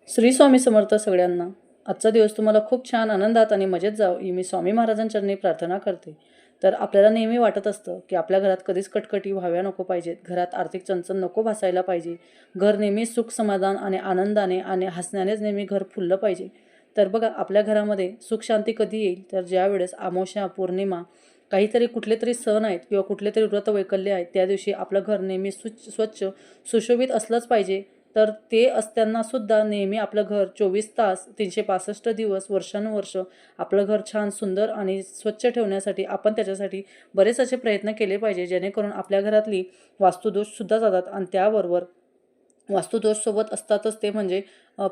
श्री स्वामी समर्थ सगळ्यांना. आजचा दिवस तुम्हाला खूप छान आनंदात आणि मजेत जावं ही मी स्वामी महाराजांचरणी प्रार्थना करते. तर आपल्याला नेहमी वाटत असतं की आपल्या घरात कधीच कटकटी व्हाव्या नको पाहिजेत, घरात आर्थिक चणचण नको भासायला पाहिजे, घर नेहमी सुख समाधान आणि आनंदाने आणि हसण्यानेच नेहमी घर फुललं पाहिजे. तर बघा, आपल्या घरामध्ये सुख शांती कधी येईल तर ज्यावेळेस अमावस्या, पौर्णिमा, काहीतरी कुठले तरी सण आहेत किंवा कुठले तरी व्रत वैकल्य आहेत, त्या दिवशी आपलं घर नेहमी स्वच्छ सुशोभित असलंच पाहिजे. तर ते असताना सुद्धा नेहमी आपलं घर 24 तास 365 दिवस वर्षानुवर्ष आपलं घर छान सुंदर आणि स्वच्छ ठेवण्यासाठी आपण त्याच्यासाठी बरेच असे प्रयत्न केले पाहिजे, जेणेकरून आपल्या घरातली वास्तुदोषसुद्धा जातात. आणि त्याबरोबर वास्तुदोषसोबत असतातच ते म्हणजे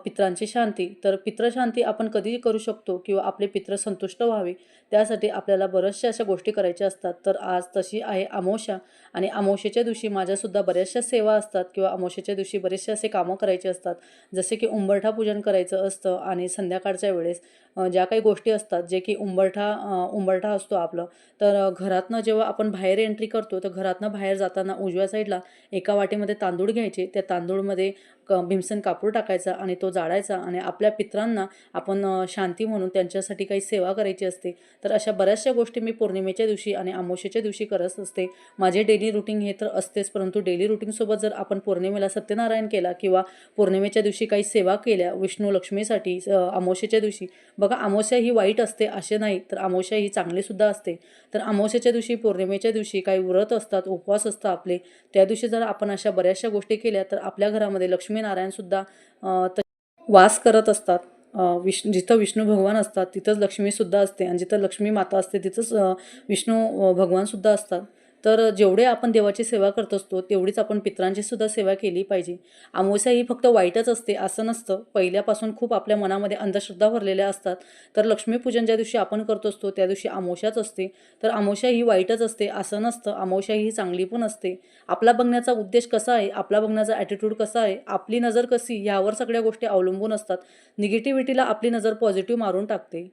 पितरांची शांती. तर पितृशांती आपण कधीही करू शकतो किंवा आपले पितृ संतुष्ट व्हावे त्यासाठी आपल्याला बऱ्याचशा अशा गोष्टी करायच्या असतात. तर आज तशी आहे अमावस्या, आणि अमावस्येच्या दिवशी माझ्यासुद्धा बऱ्याचशा सेवा असतात किंवा अमावस्येच्या दिवशी बरेचसे असे कामं करायचे असतात. जसे की उंबरठा पूजन करायचं असतं, आणि संध्याकाळच्या वेळेस ज्या काही गोष्टी असतात जे की उंबरठा असतो आपलं. तर घरातनं जेव्हा आपण बाहेर एंट्री करतो तर घरातनं बाहेर जाताना उजव्या साईडला एका वाटीमध्ये तांदूळ घ्यायचे. त्या तांदूळमध्ये भीमसेन कापूर टाकायचा आणि तो जाळायचा, आणि आपल्या पितरांना आपण शांती म्हणून त्यांच्यासाठी काही सेवा करायची असते. तर अशा बऱ्याचशा गोष्टी मी पौर्णिमेच्या दिवशी आणि अमावस्येच्या दिवशी करत असते. माझे डेली रुटीन हे तर असतेच, परंतु डेली रुटीनसोबत जर आपण पौर्णिमेला सत्यनारायण केला किंवा पौर्णिमेच्या दिवशी काही सेवा केल्या विष्णू लक्ष्मीसाठी, अमावस्येच्या दिवशी बघा, अमावस्या ही वाईट असते असे नाही, तर अमावस्या ही चांगलीसुद्धा असते. तर अमावस्येच्या दिवशी, पौर्णिमेच्या दिवशी काही व्रत असतात, उपवास असतात आपले, त्या दिवशी जर आपण अशा बऱ्याचशा गोष्टी केल्या तर आपल्या घरामध्ये लक्ष्मीनारायणसुद्धा वास करत असतात. जिथं विष्णू भगवान असतात तिथंच लक्ष्मीसुद्धा असते, आणि जिथं लक्ष्मी माता असते तिथंच विष्णू भगवानसुद्धा असतात. तर जेवढे आपण देवाची सेवा करत असतो तेवढीच आपण पितरांची सुद्धा सेवा केली पाहिजे. अमावस्या ही फक्त वाईटच असते असं नसतं. पहिल्यापासून खूप आपल्या मनामध्ये अंधश्रद्धा भरलेल्या असतात. तर लक्ष्मीपूजन ज्या दिवशी आपण करत असतो त्या दिवशी अमावस्याच असते. तर अमावस्या ही वाईटच असते असं नसतं. अमावस्या ही चांगली पण असते. आपला बघण्याचा उद्देश कसा आहे, आपला बघण्याचा ॲटिट्यूड कसा आहे, आपली नजर कशी, ह्यावर सगळ्या गोष्टी अवलंबून असतात. निगेटिव्हिटीला आपली नजर पॉझिटिव्ह मारून टाकते.